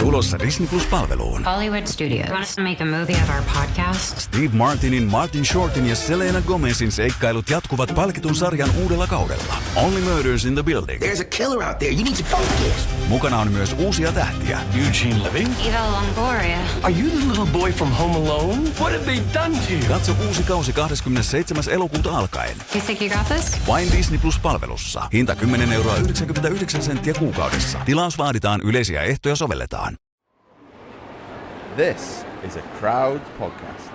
Tulossa Disney Plus-palveluun. Hollywood Studios wants to make a movie of our podcast. Steve Martinin, Martin Shortin ja Selena Gomezin seikkailut jatkuvat palkitun sarjan uudella kaudella. Only Murders in the Building. There's a killer out there. You need to focus. Mukana on myös uusia tähtiä. Eugene Levy? Eva Longoria. Are you the little boy from Home Alone? What have they done to you? Katso uusi kausi 27. elokuuta alkaen. You think you got this? Vain Disney Plus-palvelussa. Hinta 10,99 € kuukaudessa. Tilaus vaaditaan, yleisiä ehtoja sovelletaan. This is a Crowd podcast.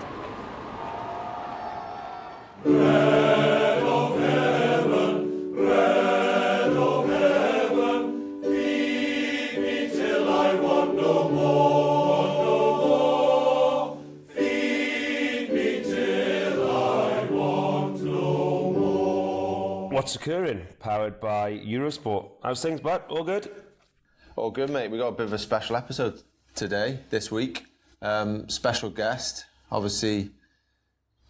What's Occurring? Powered by Eurosport. How's things, bud? All good? All good, mate. We got a bit of a special episode today, this week. Special guest. Obviously,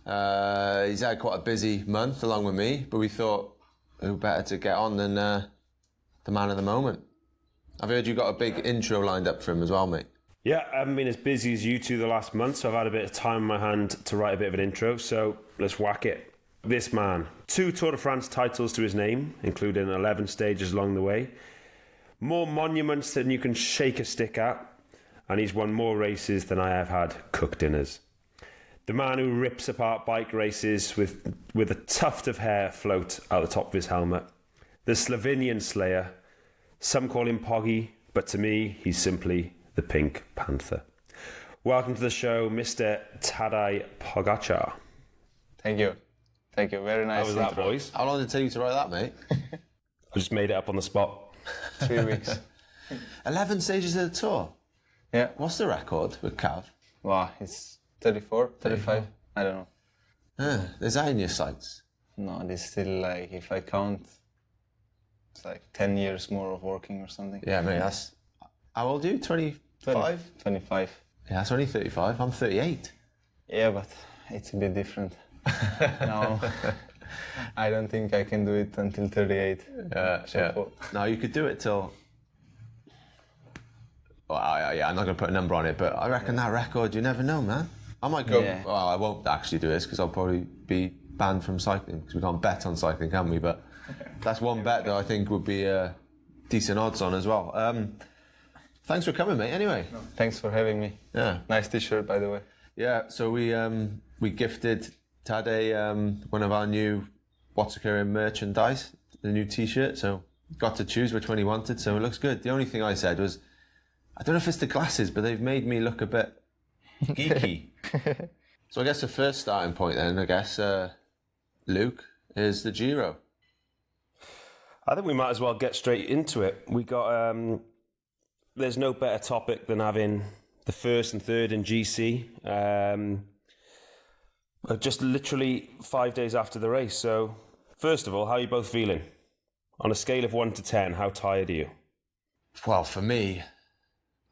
he's had quite a busy month along with me, but we thought who better to get on than the man of the moment. I've heard you got a big intro lined up for him as well, mate. Yeah, I haven't been as busy as you two the last month, so I've had a bit of time in my hand to write a bit of an intro, so let's whack it. This man, 2 Tour de France titles to his name, including 11 stages along the way, more monuments than you can shake a stick at, and he's won more races than I have had cooked dinners. The man who rips apart bike races with a tuft of hair float out the top of his helmet. The Slovenian Slayer. Some call him Poggy, but to me, he's simply the Pink Panther. Welcome to the show, Mr. Tadej Pogačar. Thank you. Thank you. Very nice. How was that, intro. boys? How long did it take you to write that, mate? I just made it up on the spot. 3 weeks. 11 stages of the tour. Yeah. What's the record with Cav? Wow, it's 34, 35. I don't know. Is that in your sights? No, it's still like, if I count, it's like 10 years more of working or something. Yeah, mate, that's... How old are you? 25? 25. Yeah, that's only 35. I'm 38. Yeah, but it's a bit different. Now, I don't think I can do it until 38. Yeah. No, you could do it till... Well, I'm not going to put a number on it, but I reckon that record, you never know, man. I might go... Yeah. Well, I won't actually do this because I'll probably be banned from cycling because we can't bet on cycling, can we? But that's one bet that I think would be decent odds on as well. Thanks for coming, mate, anyway. Thanks for having me. Yeah. Nice t-shirt, by the way. Yeah, so we gifted Tadej one of our new What's Occurring merchandise, the new t-shirt, so got to choose which one he wanted, so it looks good. The only thing I said was, I don't know if it's the glasses, but they've made me look a bit geeky. So I guess the first starting point then, Luke, is the Giro. I think we might as well get straight into it. We got... there's no better topic than having the first and third in GC. Just literally 5 days after the race. So, first of all, how are you both feeling? On a scale of 1 to 10, how tired are you? Well, for me,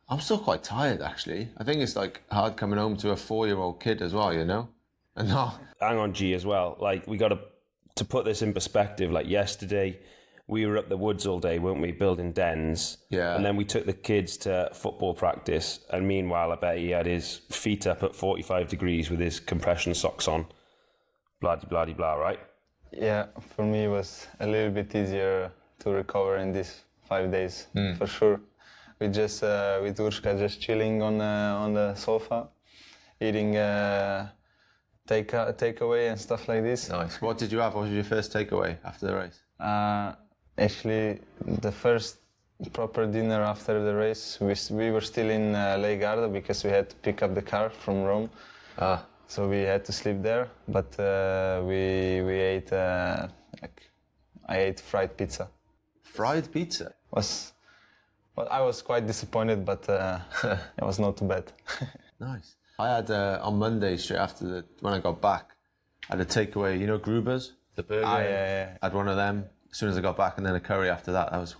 I'm still quite tired, actually. I think it's like hard coming home to a 4-year-old kid as well, you know? And not... Hang on, G, as well. Like, we got to put this in perspective. Like, yesterday, we were up the woods all day, weren't we, building dens? Yeah. And then we took the kids to football practice. And meanwhile, I bet he had his feet up at 45 degrees with his compression socks on. Blah-de-blah-de-blah, right? Yeah, for me it was a little bit easier to recover in these 5 days, for sure. We just with Urshka just chilling on the sofa, eating takeaway and stuff like this. Nice. What did you have? What was your first takeaway after the race? Actually, the first proper dinner after the race, we were still in Lei Garda because we had to pick up the car from Rome. So we had to sleep there, but we ate I ate fried pizza. Fried pizza? Well, I was quite disappointed, but it was not too bad. Nice. I had on Monday, straight after when I got back, I had a takeaway. You know Gruber's, the burger. Yeah. I had one of them as soon as I got back, and then a curry after that. That was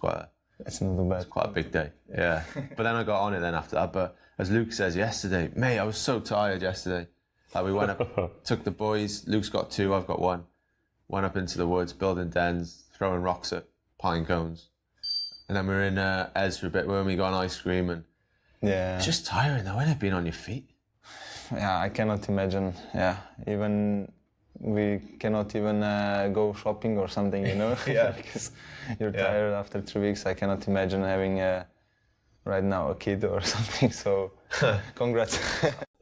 It's not too bad. quite a big day. Yeah. But then I got on it then after that. But as Luke says yesterday, mate, I was so tired yesterday. Like we went up, took the boys. Luke's got 2, I've got 1. Went up into the woods, building dens, throwing rocks at pine cones. And then we were in Ez for a bit, weren't we? Got an ice cream and Yeah. It's just tiring though, isn't it, being on your feet? Yeah, I cannot imagine. Yeah, even we cannot even go shopping or something, you know? Yeah. Because you're tired after 3 weeks. I cannot imagine having right now a kid or something. So, congrats.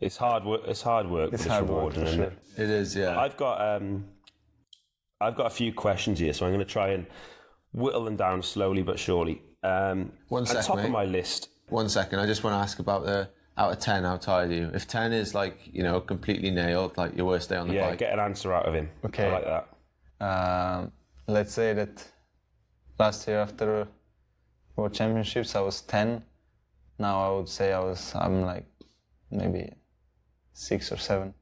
It's hard work. It's hard work. It's but hard work, rewarding, for isn't sure. it? It is, yeah. I've got a few questions here, so I'm going to try and whittle them down slowly but surely. One At sec, the top mate. of my list. 1 second, I just want to ask about the out of 10, how tired are you? If 10 is like, you know, completely nailed, like your worst day on the Yeah, bike. get an answer out of him. Okay. I like that. Let's say that last year after World Championships, I was 10. Now I would say I'm like maybe 6 or 7.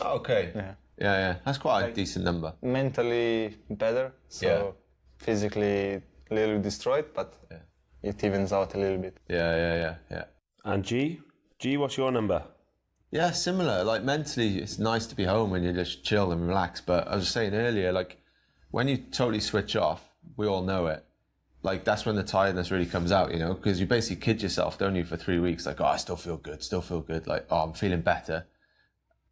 Okay. Yeah. Yeah. That's quite a decent number. Mentally better, so Yeah. physically a little destroyed, but it evens out a little bit. Yeah. And G, what's your number? Yeah, similar. Like mentally, it's nice to be home when you just chill and relax. But I was saying earlier, like when you totally switch off, we all know it. Like that's when the tiredness really comes out, you know, because you basically kid yourself, don't you, for 3 weeks? Like, oh, I still feel good. Like, oh, I'm feeling better.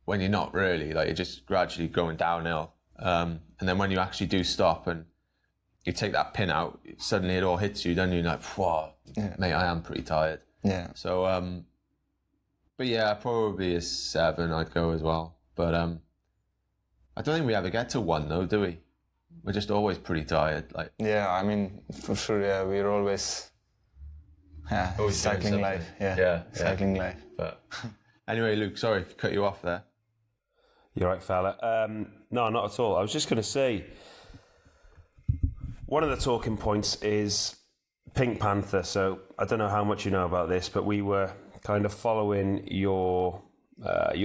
When you're not really, like you're just gradually going downhill. And then when you actually do stop and you take that pin out, suddenly it all hits you, don't you? Like, whoa, mate, I am pretty tired. Yeah. So, but yeah, probably a 7 I'd go as well. But I don't think we ever get to 1 though, do we? We're just always pretty tired. Like, Yeah, I mean, for sure, yeah, we're always Always doing cycling something. life. Yeah. Cycling life. but anyway, Luke, sorry to cut you off there. You're right, fella. No, not at all. I was just going to say, one of the talking points is Pink Panther. So I don't know how much you know about this, but we were kind of following your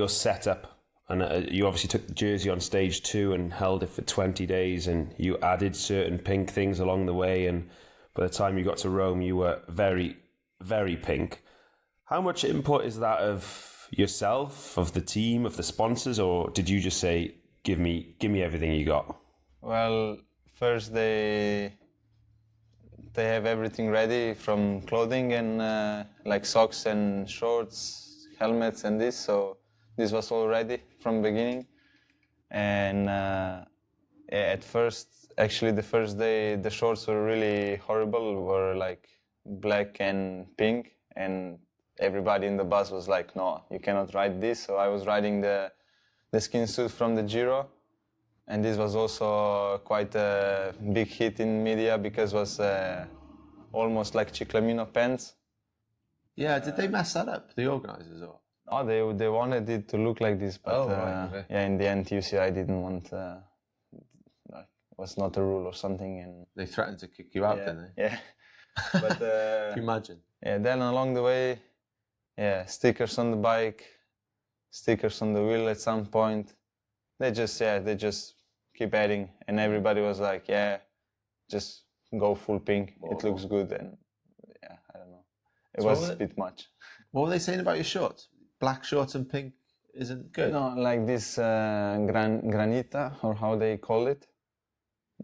setup. And you obviously took the jersey on stage 2 and held it for 20 days, and you added certain pink things along the way. And by the time you got to Rome, you were very, very pink. How much input is that of yourself, of the team, of the sponsors, or did you just say, give me everything you got? Well, first they have everything ready from clothing and like socks and shorts, helmets and this. So this was all ready from beginning. And at first, actually the first day, the shorts were really horrible, were like black and pink. And everybody in the bus was like, no, you cannot ride this. So I was riding the skin suit from the Giro. And this was also quite a big hit in media because it was almost like Ciclamino pants. Yeah, did they mess that up, the organisers? Or? Oh, they wanted it to look like this, but okay. yeah, in the end, UCI didn't want. It was not a rule or something, and They threatened to kick you out, didn't they? yeah. But Can you imagine? yeah, then along the way, stickers on the bike, stickers on the wheel at some point. They just keep adding, and everybody was like, yeah, just go full pink. It looks good, and yeah, I don't know. It So was what a bit much. What were they saying about your shorts? Black shorts and pink isn't good? No, like this granita, or how they call it,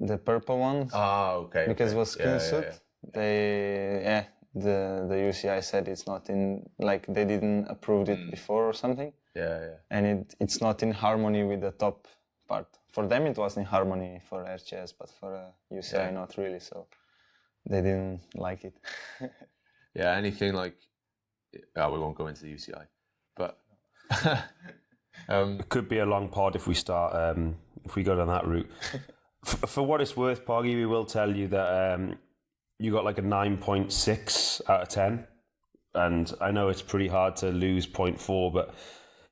the purple ones, Oh, okay. because it was skin Yeah, suit. yeah. The UCI said it's not in, like they didn't approve it before or something, Yeah. and it's not in harmony with the top part. For them it was in harmony for RCS, but for UCI not really, so they didn't like it. Yeah, anything like... Oh, we won't go into the UCI. But... It could be a long pod if we start, if we go down that route. For what it's worth, Poggy, we will tell you that you got like a 9.6 out of 10. And I know it's pretty hard to lose 0.4, but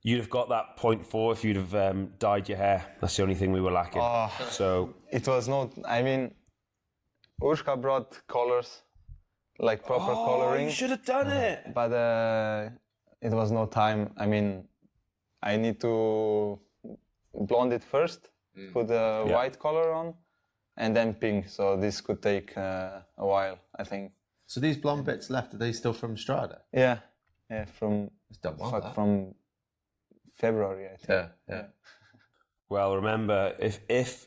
you'd have got that 0.4 if you'd have dyed your hair. That's the only thing we were lacking. So It was not, I mean, Urška brought colors, like proper coloring. you should have done it. But it was no time. I mean, I need to blonde it first, put the white color on, and then pink. So this could take a while, I think. So these blonde bits left, are they still from Strada? Yeah, from It's done well, that. from February, I think. Yeah. Well, remember, if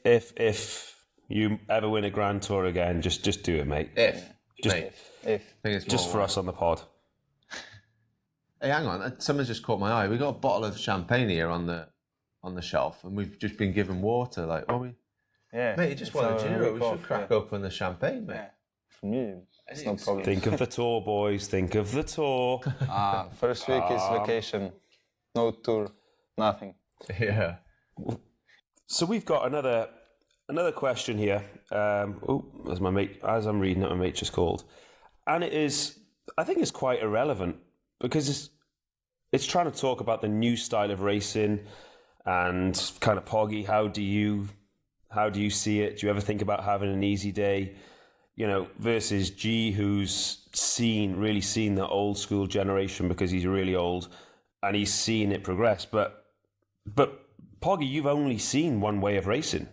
you ever win a Grand Tour again, just do it, mate. If. Just- mate. If I think it's Just more for like- us on the pod. Hey, hang on. Something's just caught my eye. We got a bottle of champagne here on the shelf, and we've just been given water. Like, what we? Yeah. Mate, you just won a Giro. We should crack open the champagne, mate. Yeah. For me, it's no problem. Think of the tour, boys. Think of the tour. First week is vacation. No tour. Nothing. Yeah. So we've got another question here. As I'm reading it, my mate just called, and it is. I think it's quite irrelevant because it's trying to talk about the new style of racing and kind of Poggy. How do you see it? Do you ever think about having an easy day? You know, versus G, who's really seen the old school generation because he's really old and he's seen it progress. But Poggy, you've only seen one way of racing,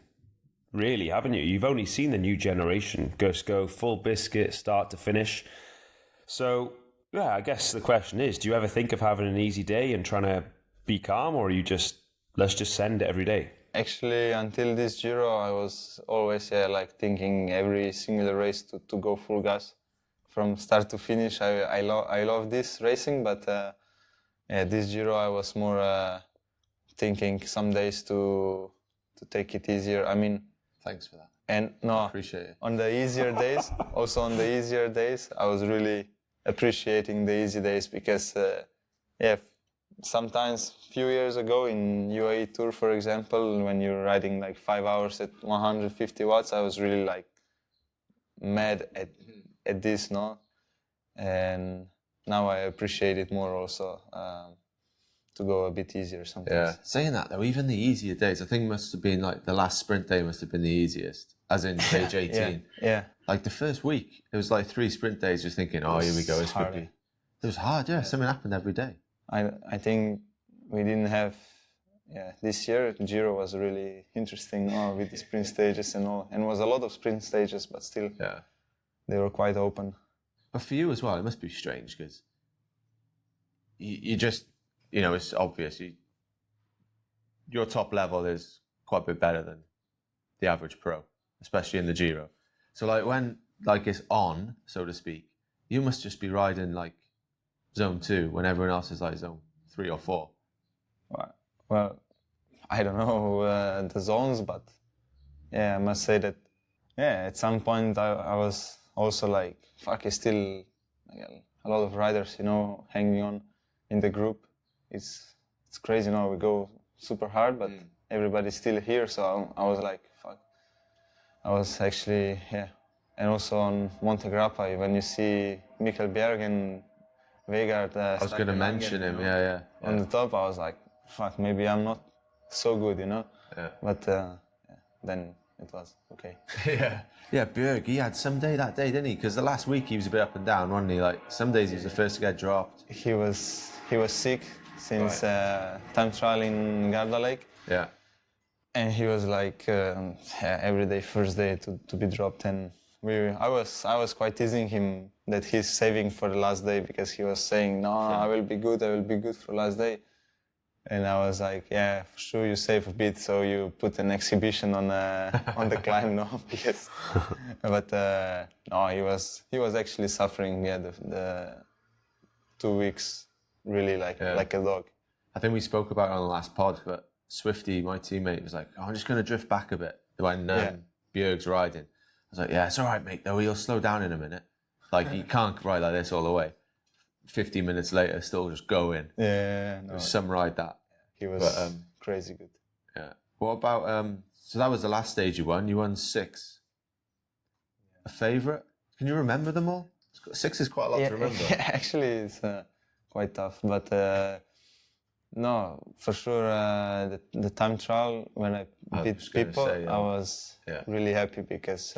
really, haven't you? You've only seen the new generation just go full biscuit, start to finish. So, yeah, I guess the question is, do you ever think of having an easy day and trying to be calm, or are you let's just send it every day? Actually, until this Giro, I was always thinking every single race to go full gas from start to finish. I love this racing, but this Giro I was more thinking some days to take it easier. I mean, Thanks for that. And no, I appreciate it. On the easier days, I was really appreciating the easy days because, sometimes few years ago in UAE Tour, for example, when you're riding like 5 hours at 150 watts, I was really like mad at this, no? And now I appreciate it more also to go a bit easier sometimes. Yeah. Saying that though, even the easier days, I think must have been like the last sprint day must have been the easiest, as in stage 18. Yeah. Like the first week, it was like 3 sprint days, just thinking, oh, here we go, this could be. It was hard, yeah. Something happened every day. I think we didn't have, this year Giro was really interesting with the sprint stages and all. And it was a lot of sprint stages, but still, they were quite open. But for you as well, it must be strange because you just, it's obvious. Your top level is quite a bit better than the average pro, especially in the Giro. So like when it's on, so to speak, you must just be riding like zone 2 when everyone else is like zone 3 or 4. Well, I don't know the zones, but I must say that at some point I was also like, fuck, it's still a lot of riders, hanging on in the group. It's crazy, we go super hard, but everybody's still here, so I was like, fuck. I was actually, and also on Monte Grappa, when you see Mikkel Bjerg and Vegard, I was going to mention him, on the top, I was like, fuck, maybe I'm not so good, Yeah. But then it was okay. Yeah, Bjerg, he had some day that day, didn't he? Because the last week he was a bit up and down, wasn't he? Like some days he was the first to get dropped. He was sick since time trial in Garda Lake. Yeah. And he was like every day, first day to be dropped, and I was quite teasing him that he's saving for the last day because he was saying, no, I will be good for last day. And I was like, yeah, for sure you save a bit, so you put an exhibition on the climb, no? Because, but no, he was actually suffering, the 2 weeks really like a dog. I think we spoke about it on the last pod, but Swifty, my teammate, was like, I'm just going to drift back a bit when Bjerg's riding. I was like, yeah, it's all right, mate, though. He'll slow down in a minute. Like, you can't ride like this all the way. 15 minutes later, still just going. Yeah, no. It was some ride that. He was crazy good. Yeah. What about, so that was the last stage you won. You won 6. A favourite? Can you remember them all? 6 is quite a lot to remember. Yeah, actually, it's quite tough. But no, for sure, the time trial, when I beat people, I was really happy because,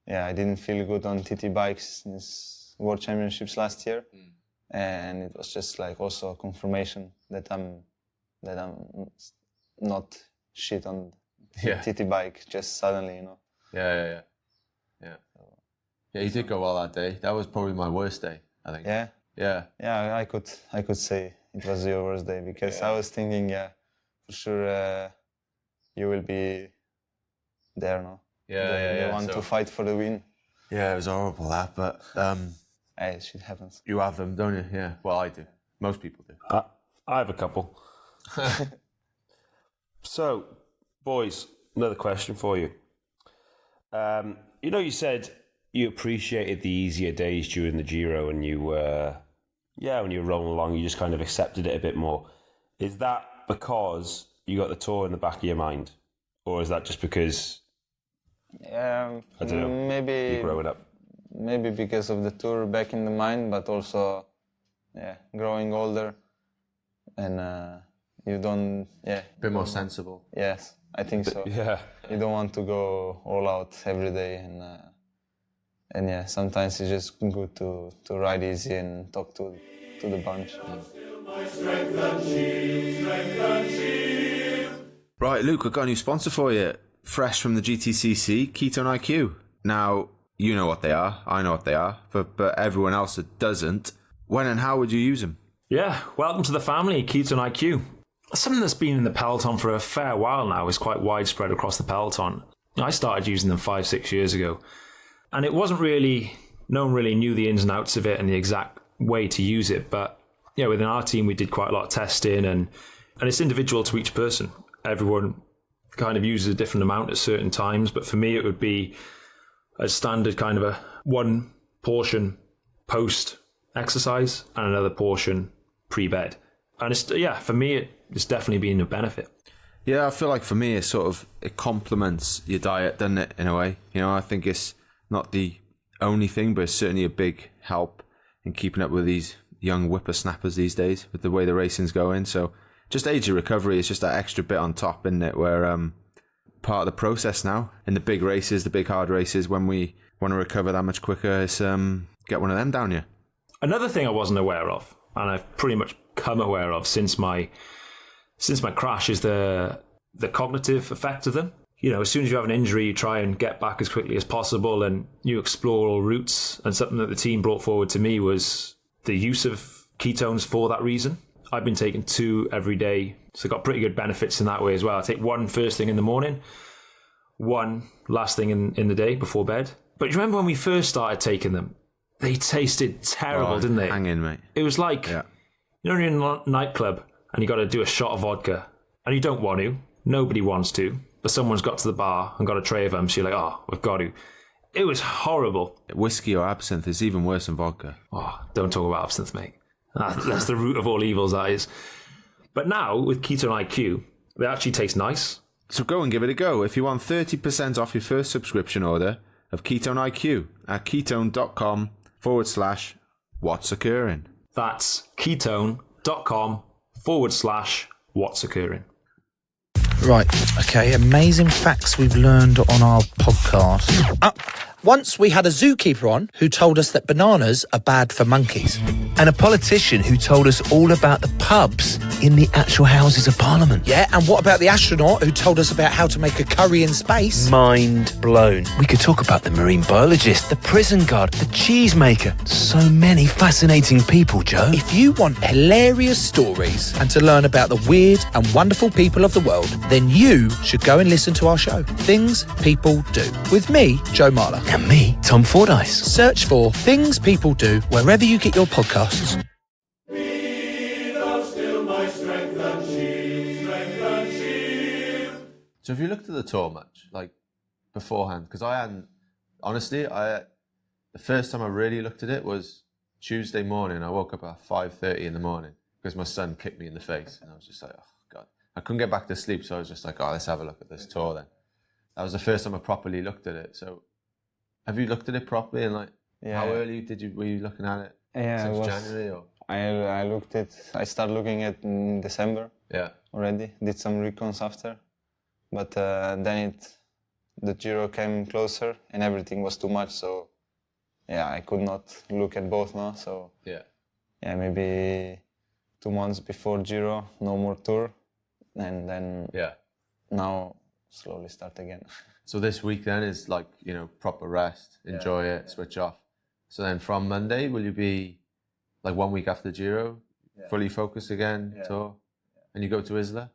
I didn't feel good on TT bikes since World Championships last year. And it was just like also a confirmation that I'm not shit on TT bike just suddenly, Yeah, you did go well that day. That was probably my worst day, I think. Yeah, I could say it was your worst day because I was thinking, for sure you will be there, no? The one to fight for the win. Yeah, it was horrible that, but shit happens. you have them, don't you? Yeah. Well, I do. Most people do. I have a couple. So, boys, another question for you. You said you appreciated the easier days during the Giro, and you when you were rolling along, you just kind of accepted it a bit more. Is that because you got the Tour in the back of your mind, or is that just because I don't know, maybe you're growing up? Maybe because of the Tour back in the mind, but also, growing older, and you don't, A bit more sensible. Yes, I think so. Yeah. You don't want to go all out every day, and sometimes it's just good to ride easy and talk to the bunch. Right, Luke, we've got a new sponsor for you, fresh from the GTCC, Ketone IQ. Now, you know what they are, I know what they are, but everyone else that doesn't, when and how would you use them? Yeah, welcome to the family, Ketone IQ. Something that's been in the peloton for a fair while now, is quite widespread across the peloton. I started using them 5-6 years ago, and it wasn't really, no one really knew the ins and outs of it and the exact way to use it, but within our team we did quite a lot of testing, and it's individual to each person. Everyone kind of uses a different amount at certain times, but for me it would be a standard kind of a one portion post exercise and another portion pre-bed. And it's, for me it's definitely been a benefit. Yeah, I feel like for me it complements your diet, doesn't it, in a way? I think it's not the only thing, but it's certainly a big help in keeping up with these young whippersnappers these days with the way the racing's going. So just age of recovery is just that extra bit on top, isn't it? Where part of the process now in the big races, the big hard races, when we want to recover that much quicker, is get one of them down you. Another thing I wasn't aware of, and I've pretty much come aware of since my crash, is the cognitive effect of them. As soon as you have an injury, you try and get back as quickly as possible, and you explore all routes. And something that the team brought forward to me was the use of ketones for that reason. I've been taking 2 every day, so got pretty good benefits in that way as well. I take 1 first thing in the morning, 1 last thing in the day before bed. But you remember when we first started taking them? They tasted terrible, didn't they? Hang in, mate. It was like, you're in a nightclub and you got to do a shot of vodka, and you don't want to. Nobody wants to. But someone's got to the bar and got a tray of them, so you're like, we've got to. It was horrible. Whiskey or absinthe is even worse than vodka. Don't talk about absinthe, mate. That's the root of all evils, that is. But now, with Ketone IQ, they actually taste nice. So go and give it a go. If you want 30% off your first subscription order of Ketone IQ at ketone.com/what's occurring. That's ketone.com/what's occurring. Right, okay, amazing facts we've learned on our podcast. Once we had a zookeeper on who told us that bananas are bad for monkeys. And a politician who told us all about the pubs in the actual Houses of Parliament. Yeah, and what about the astronaut who told us about how to make a curry in space? Mind blown. We could talk about the marine biologist, the prison guard, the cheesemaker. So many fascinating people, Joe. If you want hilarious stories and to learn about the weird and wonderful people of the world, then you should go and listen to our show, Things People Do, with me, Joe Marler. And me, Tom Fordyce. Search for Things People Do wherever you get your podcasts. So have you looked at the Tour much, like beforehand? Because I hadn't, honestly, the first time I really looked at it was Tuesday morning. I woke up at 5:30 in the morning because my son kicked me in the face. And I was just like, oh God. I couldn't get back to sleep, so I was just like, let's have a look at this Tour then. That was the first time I properly looked at it. So have you looked at it properly, and how early were you looking at it? Yeah, Since January or? I started looking at in December. Yeah. Already did some recons after, but then the Giro came closer and everything was too much. So I could not look at both now. So maybe 2 months before Giro, no more Tour, and then now slowly start again. So this week then is proper rest, enjoy it, switch off. So then from Monday, will you be 1 week after Giro, fully focused again, Tour? And you go to Isola?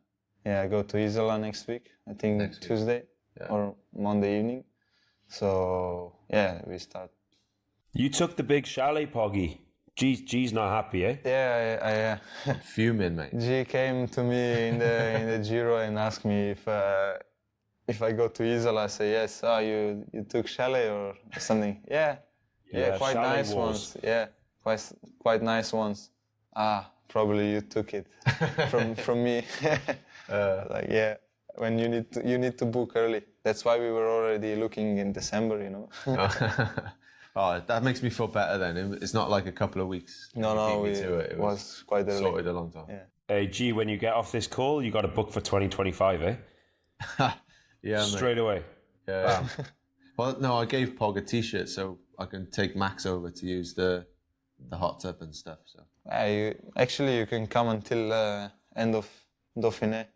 Yeah, I go to Isola next week, I think Tuesday or Monday evening. So we start. You took the big chalet, Poggy. G's not happy, eh? Yeah, Fuming, mate. G came to me in the Giro and asked me if I go to Isola. I say yes. Oh, you took chalet or something? Yeah, quite chalet nice wars. ones. Yeah, quite nice ones. Ah, probably you took it from me. Like yeah, when you need to book early. That's why we were already looking in December, you know. Oh, that makes me feel better then. It's not like a couple of weeks. No, it was quite early. sorted a long time. Yeah. Hey, G, when you get off this call, you got to book for 2025, eh? Yeah, Straight mate. away. Yeah. Well, no, I gave Pog a t-shirt so I can take Max over to use the hot tub and stuff. So You can come until end of Dauphiné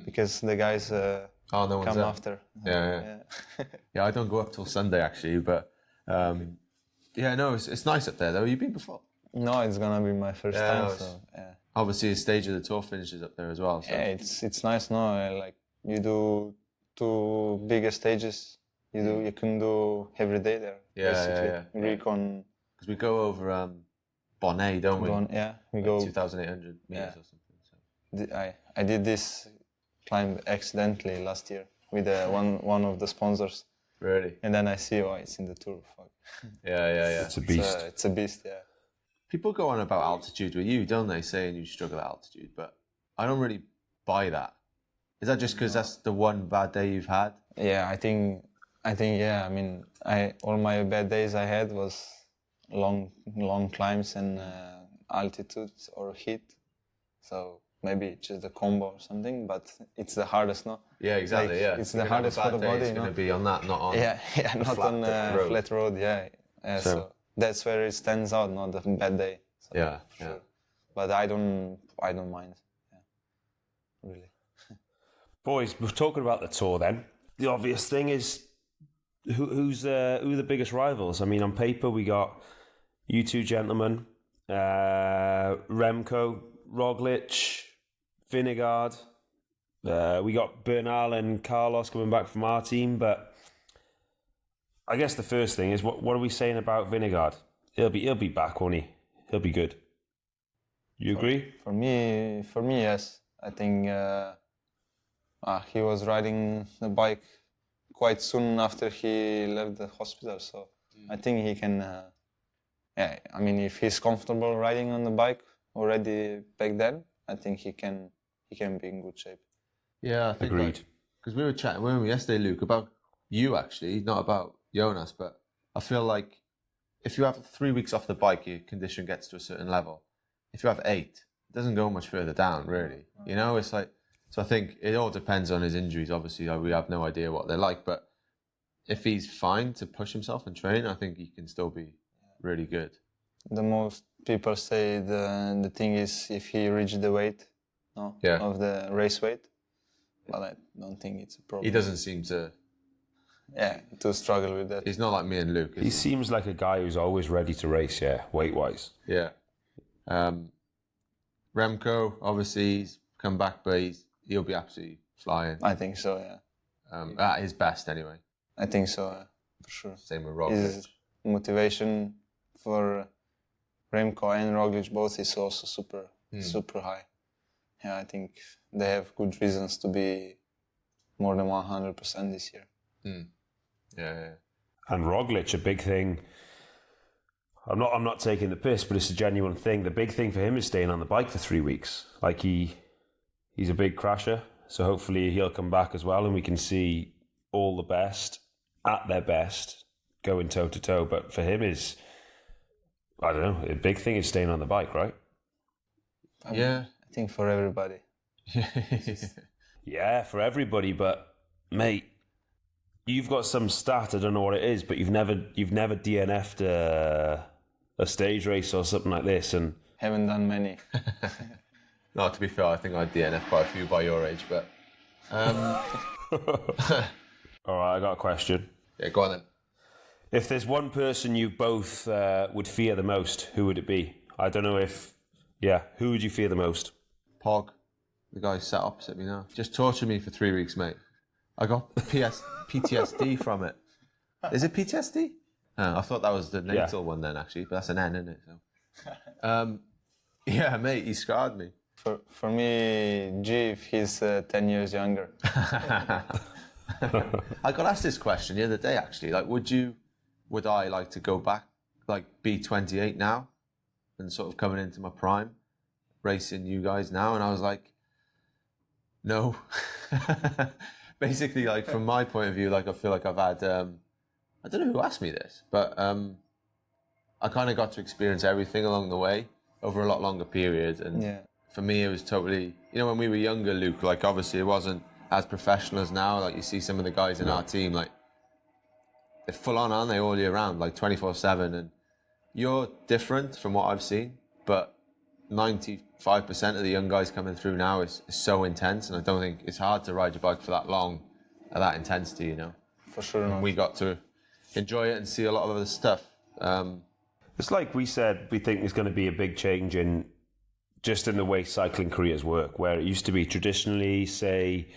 because the guys no one's come there. after. Yeah. Yeah, I don't go up till Sunday actually, but yeah, no, it's nice up there though. You've been before? No, it's gonna be my first Yeah, time. no, So yeah, Obviously, a stage of the tour finishes up there as well. So. yeah, it's nice. No, like you do 2 bigger stages. You can do every day there. Yeah, basically. yeah. Recon. Because we go over Bonnet, don't we? We Like go. 2,800 meters Yeah. or something. So. I did this climb accidentally last year with one of the sponsors, Really? and then I see it's in the tour. Fuck. Yeah. It's a beast. It's a beast. Yeah. People go on about altitude with you, don't they? Saying you struggle at altitude, but I don't really buy that. Is that just because that's the one bad day you've had? Yeah, I think yeah. I mean, all my bad days I had was long climbs and altitude or heat. So maybe it's just a combo or something, but it's the hardest, no? Yeah, exactly. Like, yeah, it's You're the gonna have a hardest for bad the day, body. It's you going know? to be on that, not on. Yeah, not flat on road. flat road. Yeah. So that's where it stands out, not the bad day. So, Yeah. sure. But I don't mind. Yeah, really. Boys, we're talking about the tour then. The obvious thing is who are the biggest rivals? I mean, on paper, we got you two gentlemen, Remco, Roglic, Vingegaard. We got Bernal and Carlos coming back from our team, but I guess the first thing is what are we saying about Vingegaard? He'll be back, won't he? He'll be good. You agree? For me, yes. I think he was riding the bike quite soon after he left the hospital, so I think he can. Yeah, I mean, if he's comfortable riding on the bike already back then, I think he can be in good shape. Yeah, I think Agreed. Because we were chatting, weren't we, yesterday, Luke, about you actually, not about Jonas, but I feel like if you have 3 weeks off the bike, your condition gets to a certain level. If you have 8, it doesn't go much further down, really. You know, it's like, so I think it all depends on his injuries. Obviously, we have no idea what they're like, but if he's fine to push himself and train, I think he can still be really good. The most people say the thing is if he reached the weight, of the race weight, but I don't think it's a problem. He doesn't seem to struggle with that. He's not like me and Luke. He seems like a guy who's always ready to race, weight-wise. Yeah. Remco, obviously, he's come back, but he'll be absolutely flying. I think so, yeah. At his best, anyway. I think so, for sure. Same with Roglic. His motivation for Remco and Roglic both is also super high. Yeah, I think they have good reasons to be more than 100% this year. Yeah. And Roglic, a big thing. I'm not taking the piss, but it's a genuine thing. The big thing for him is staying on the bike for 3 weeks. Like he's a big crasher, so hopefully he'll come back as well, and we can see all the best at their best going toe to toe. But for him is, I don't know, a big thing is staying on the bike, right? Yeah. I think for everybody. Yeah, for everybody. But mate, you've got some stat, I don't know what it is, but you've never DNF'd a stage race or something like this, and haven't done many. No, to be fair, I think I'd DNF quite a few by your age, but... All right, I got a question. Yeah, go on then. If there's one person you both would fear the most, who would it be? I don't know if... Yeah, who would you fear the most? Pog, the guy sat opposite me now. Just tortured me for 3 weeks, mate. I got PTSD from it. Is it PTSD? I thought that was the natal one then, actually, but that's an N, isn't it? So. Yeah, mate, he scarred me. For me, G, if he's 10 years younger. I got asked this question the other day, actually. Like, would I like to go back, like, be 28 now and sort of coming into my prime, racing you guys now? And I was like, no. Basically, like, from my point of view, like, I feel like I've had, I don't know who asked me this, but I kind of got to experience everything along the way over a lot longer period. And for me, it was totally, when we were younger, Luke, like, obviously it wasn't as professional as now. Like, you see some of the guys in our team, like, they're full on, aren't they, all year round, like 24/7. And you're different from what I've seen, but 95% of the young guys coming through now is so intense, and I don't think it's hard to ride your bike for that long at that intensity, For sure not. We got to enjoy it and see a lot of other stuff. It's like we said, we think there's going to be a big change in the way cycling careers work, where it used to be traditionally, say,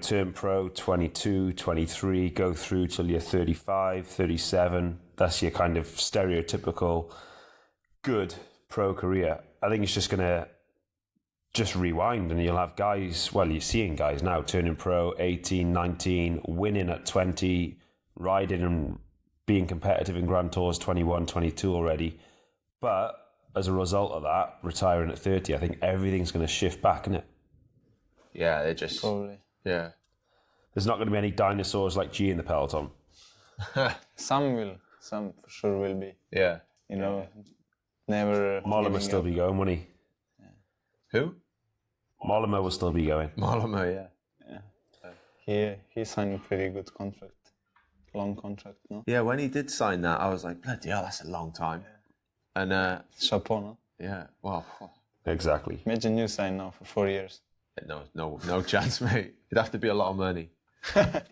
turn pro 22, 23, go through till you're 35, 37. That's your kind of stereotypical good pro career. I think it's just going to rewind, and you'll have guys, well, you're seeing guys now turning pro 18, 19, winning at 20, riding and being competitive in Grand Tours 21, 22 already. But as a result of that, retiring at 30, I think everything's going to shift back, isn't it? Yeah, they just... Probably. Yeah. There's not going to be any dinosaurs like G in the peloton. Some for sure will be. Yeah. Never... Mollema will still be going, won't he? Yeah. Who? Mollema will still be going. Mollema, yeah. He signed a pretty good contract. Long contract, no? Yeah, when he did sign that, I was like, bloody hell, that's a long time. Yeah. And chapeau, no? Yeah, well, exactly. Imagine you sign now for 4 years. No chance, mate. It'd have to be a lot of money. I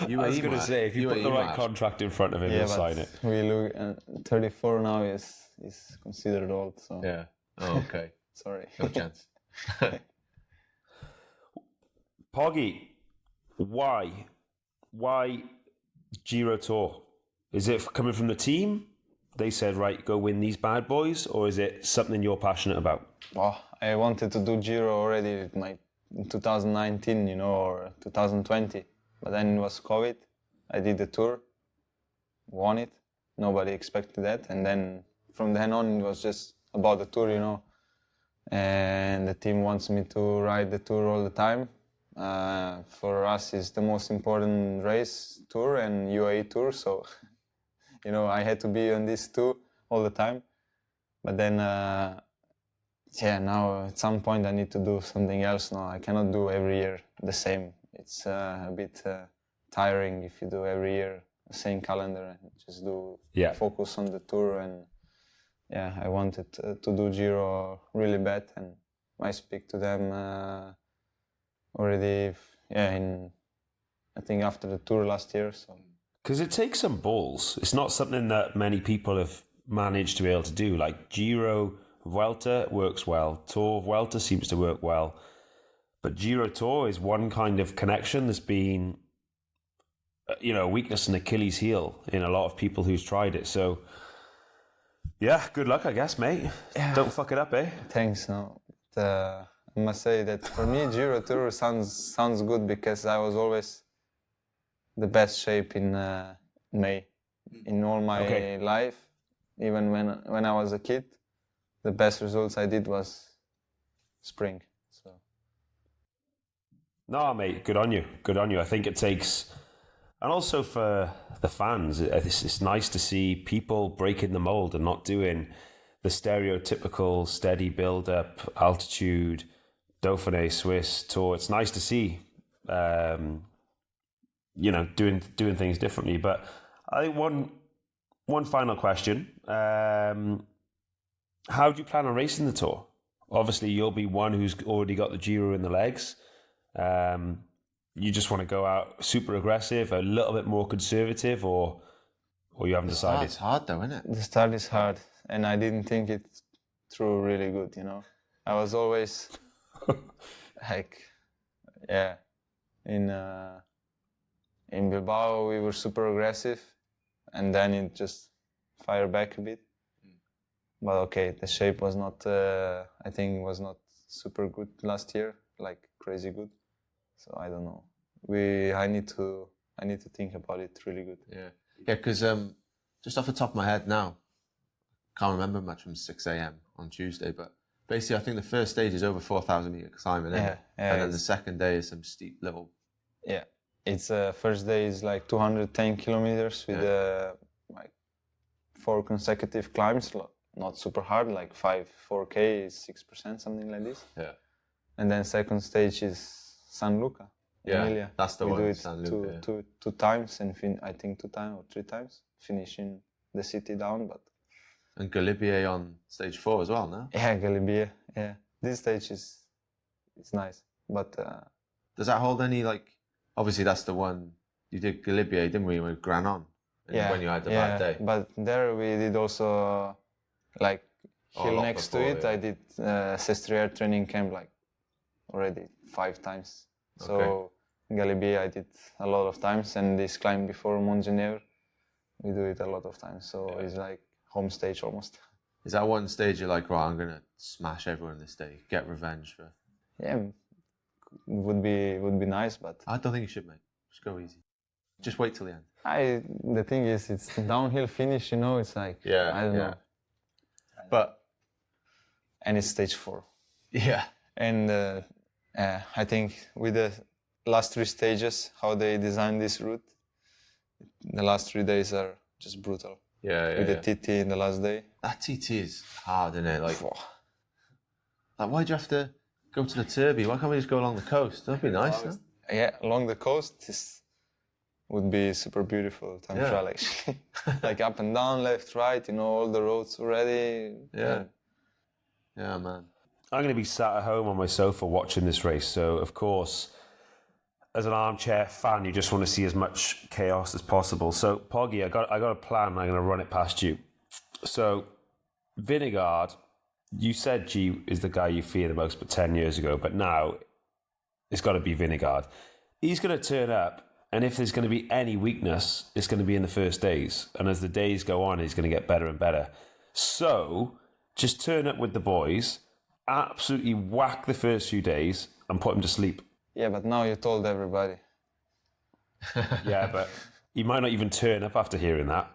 was going to say, if you put the right contract in front of him, he'll sign it. We look 34 now is considered old, so yeah. Oh, okay. Sorry, no chance. Poggy, why Giro Tour? Is it coming from the team? They said, right, go win these bad boys, or is it something you're passionate about? Well, I wanted to do Giro already in 2019, or 2020. But then it was COVID. I did the tour, won it. Nobody expected that. And then from then on, it was just about the tour, And the team wants me to ride the tour all the time. For us, it's the most important race, tour and UAE tour. So, I had to be on this two all the time. But then, now at some point I need to do something else now. I cannot do every year the same. It's a bit tiring if you do every year the same calendar and just focus on the tour. And I wanted to do Giro really bad, and I speak to them already, I think after the tour last year. So. Because it takes some balls. It's not something that many people have managed to be able to do. Like Giro Vuelta works well. Tour Vuelta seems to work well. But Giro Tour is one kind of connection that's been, a weakness and Achilles heel in a lot of people who's tried it. So, good luck, I guess, mate. Yeah. Don't fuck it up, eh? Thanks, no. I must say that for me, Giro Tour sounds good because I was always the best shape in May in all my life. Even when I was a kid, the best results I did was spring. So. No, mate, good on you. Good on you. I think it takes, and also for the fans, it's nice to see people breaking the mold and not doing the stereotypical steady build-up, altitude, Dauphiné, Swiss Tour. It's nice to see, doing things differently. But I think one final question. How do you plan on racing the Tour? Obviously, you'll be one who's already got the Giro in the legs. You just want to go out super aggressive, a little bit more conservative, or you haven't decided? It's hard though, isn't it? The start is hard, and I didn't think it through really good, I was always in Bilbao we were super aggressive, and then it just fired back a bit. But okay, the shape was not. I think was not super good last year, like crazy good. So I don't know. I need to think about it really good. Yeah, because just off the top of my head now, can't remember much from 6 a.m. on Tuesday, but basically I think the first stage is over 4,000 meter climbing, Yeah, and then the second day is some steep level. Yeah, it's first day is like 210 kilometers with like 4 consecutive climbs, not super hard, like 4K is 6%, something like this. Yeah, and then second stage is San Luca. Yeah, Emilia. that's the we one, do it San Luca, two times, and I think 2 times or 3 times, finishing the city down. But and Galibier on stage 4 as well, no? yeah, Galibier. Yeah, this stage is nice, but does that hold any, like? Obviously, that's the one you did Galibier, didn't we? With Granon, when you had the bad day. But there we did also like hill next to it. Yeah. I did Sestriere training camp like already 5 times. So Galibier I did a lot of times, and this climb before Mont Genèvre we do it a lot of times. So it's like home stage almost. Is that one stage you're like, right, I'm gonna smash everyone this day, get revenge for? Yeah, would be nice, but I don't think you should, mate. Just go easy. Just wait till the end. The thing is, it's downhill finish. You know, it's like I don't know. But and it's stage 4. Yeah. And I think with the last 3 stages, how they designed this route, the last 3 days are just brutal. Yeah. With the TT in the last day. That TT is hard, isn't it? Like why'd you have to go to the Turby? Why can't we just go along the coast? That'd be nice, no? Yeah, along the coast would be super beautiful time Yeah. trial actually. Like up and down, left, right, all the roads already. Yeah, man. I'm going to be sat at home on my sofa watching this race. So, of course, as an armchair fan, you just want to see as much chaos as possible. So, Poggy, I got a plan. I'm going to run it past you. So, Vingegaard, you said G is the guy you fear the most, but 10 years ago. But now, it's got to be Vingegaard. He's going to turn up, and if there's going to be any weakness, it's going to be in the first days. And as the days go on, he's going to get better and better. So, just turn up with the boys, absolutely whack the first few days, and put him to sleep. Yeah, but now you told everybody. Yeah, but he might not even turn up after hearing that.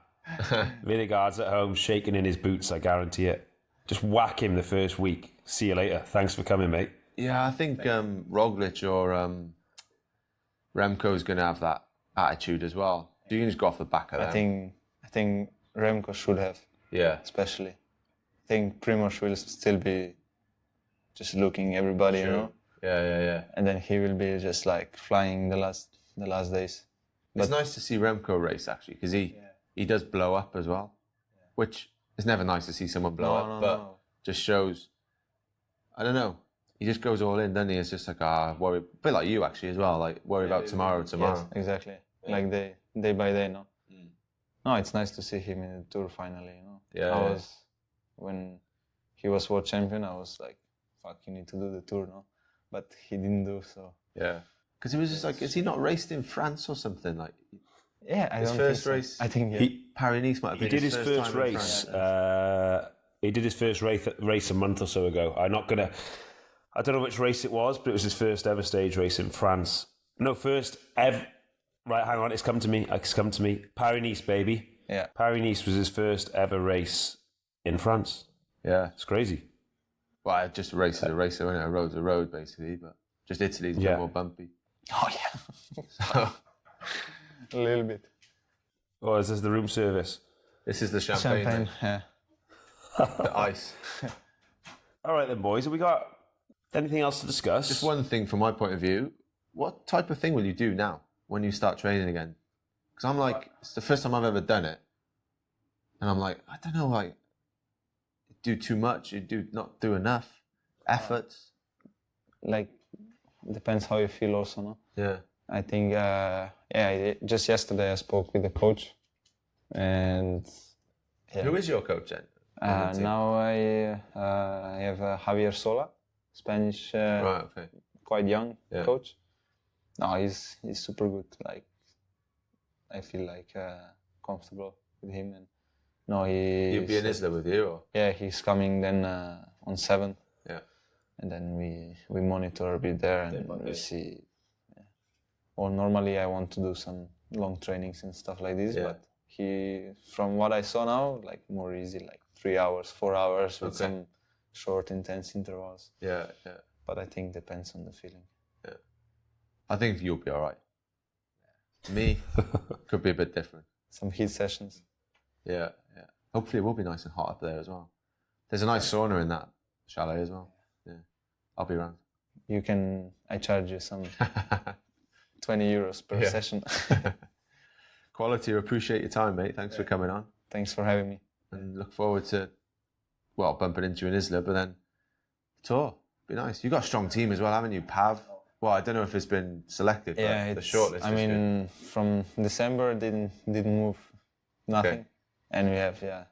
Vingegaard's at home shaking in his boots, I guarantee it. Just whack him the first week. See you later. Thanks for coming, mate. Yeah, I think Roglic or Remco's going to have that attitude as well. You can just go off the back of that. I think Remco should have. Yeah. Especially. I think Primož will still be just looking everybody, Sure. Yeah. And then he will be just like flying the last days. It's nice to see Remco race actually, because he does blow up as well, which is never nice to see someone blow up, but just shows. I don't know. He just goes all in, doesn't he? It's just like worry, a bit like you actually as well. Like worry about tomorrow. Yes, exactly. Yeah. Like day by day, no. No, it's nice to see him in the Tour finally. Yeah. When he was world champion, I was like, "Fuck, you need to do the Tour, no?" But he didn't do so. Yeah. Because he was just like, is he not raced in France or something? Like, yeah, his first race. I think Paris-Nice might have been. He did his first race. He did his first race a month or so ago. I don't know which race it was, but it was his first ever stage race in France. No, first ever. Right, hang on. It's come to me. Paris-Nice, baby. Yeah. Paris-Nice was his first ever race in France. Yeah. It's crazy. Well, just a race is a race, isn't it? A road's a road, basically. But just Italy's a bit more bumpy. Oh, yeah. So, a little bit. Oh, is this the room service? This is the champagne. Yeah. The ice. All right then, boys. Have we got anything else to discuss? Just one thing from my point of view. What type of thing will you do now when you start training again? Because I'm like, it's the first time I've ever done it. And I'm like, I don't know, like, you do too much, not do enough efforts. Like, depends how you feel also, no? Yeah. I think, just yesterday I spoke with the coach. And... Yeah. Who is your coach then? Now I have Javier Sola, Spanish, quite young coach. No, he's super good. Like, I feel like comfortable with him, and No, You'll be in Isla with you, or? Yeah, he's coming then on 7th. Yeah. And then we monitor a bit there and we see. Yeah. Or normally I want to do some long trainings and stuff like this, but he, from what I saw now, like more easy, like 3 hours, 4 hours with some short, intense intervals. Yeah. But I think depends on the feeling. Yeah. I think you'll be all right. Me, could be a bit different. Some heat sessions. Yeah. Hopefully it will be nice and hot up there as well. There's a nice sauna in that chalet as well. Yeah. I'll be around. I charge you some 20 euros per session. Quality, appreciate your time, mate. Thanks for coming on. Thanks for having me. And look forward to, bumping into you in Isla, but then the tour. Be nice. You've got a strong team as well, haven't you? Pav. Well, I don't know if it's been selected, but the shortlist. I mean, from December didn't move nothing, Okay. and we have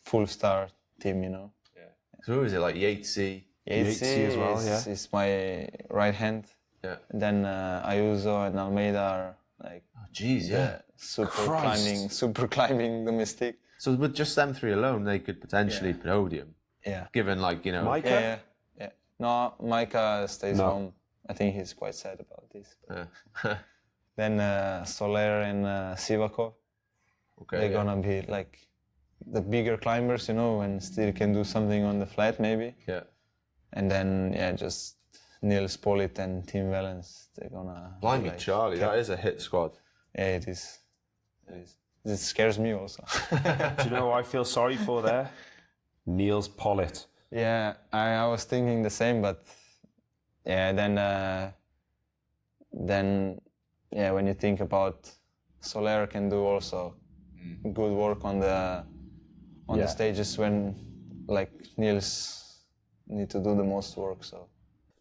full star team, you know. Yeah. So who is it? Like Yatesy? Yatesy as well, is my right hand. Yeah. And then Ayuso and Almeida are like super climbing the Mystique. So with just them three alone, they could potentially podium. Yeah. Given Micah? Yeah. No, Micah stays home. I think he's quite sad about this. Yeah. Then Soler and Sivakov. Okay. They're gonna be like the bigger climbers, you know, and still can do something on the flat maybe. Yeah. And then just Niels Pollitt and Tim Wellens. They're gonna. Blimey, Charlie, that is a hit squad. Yeah, it is. It scares me also. Do you know who I feel sorry for there? Niels Pollitt. Yeah, I was thinking the same, but then when you think about Soler can do also good work on the stages when like Niels need to do the most work. So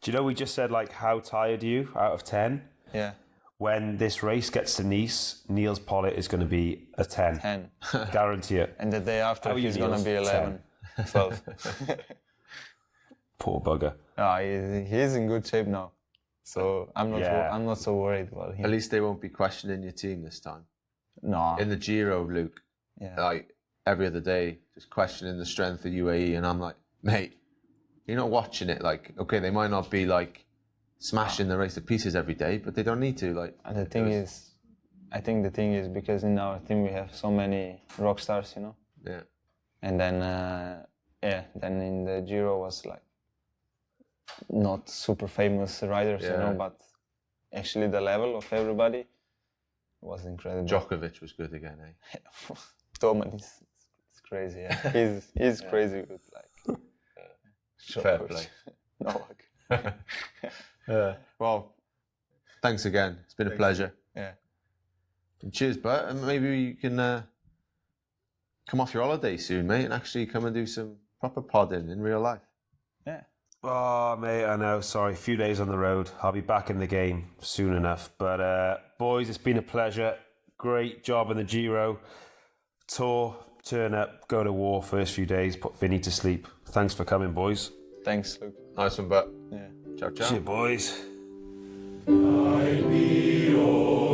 Do you know we just said like how tired are you out of 10? yeah, When this race gets to Nice, Niels Pollitt is going to be a 10. 10. Guarantee it. And the day after How are you, he's gonna Niels? be 11, 12. Poor bugger. He's in good shape now, so I'm not so worried about him. At least they won't be questioning your team this time. No. In the Giro, Luke, like every other day, just questioning the strength of UAE, and I'm like, mate, you're not watching it. Like, okay, they might not be like smashing the race to pieces every day, but they don't need to. Like, And the thing is, I think the thing is because in our team we have so many rock stars, you know. Yeah. And then then in the Giro was like not super famous riders, you know, but actually the level of everybody was incredible. Djokovic was good again, eh? Toman is crazy. Yeah. he's crazy good. Like Fair play. Novak. Well, thanks again. It's been a pleasure. Yeah. And cheers, Bert. And maybe you can come off your holiday soon, mate, and actually come and do some proper podding in real life. Yeah. Oh, mate, I know. Sorry, a few days on the road. I'll be back in the game soon enough. But, boys, it's been a pleasure. Great job in the Giro. Tour, turn up, go to war first few days, put Vinny to sleep. Thanks for coming, boys. Thanks, Luke. Nice one, Bert. Yeah. Ciao, ciao. Cheers, boys. I'll be yours.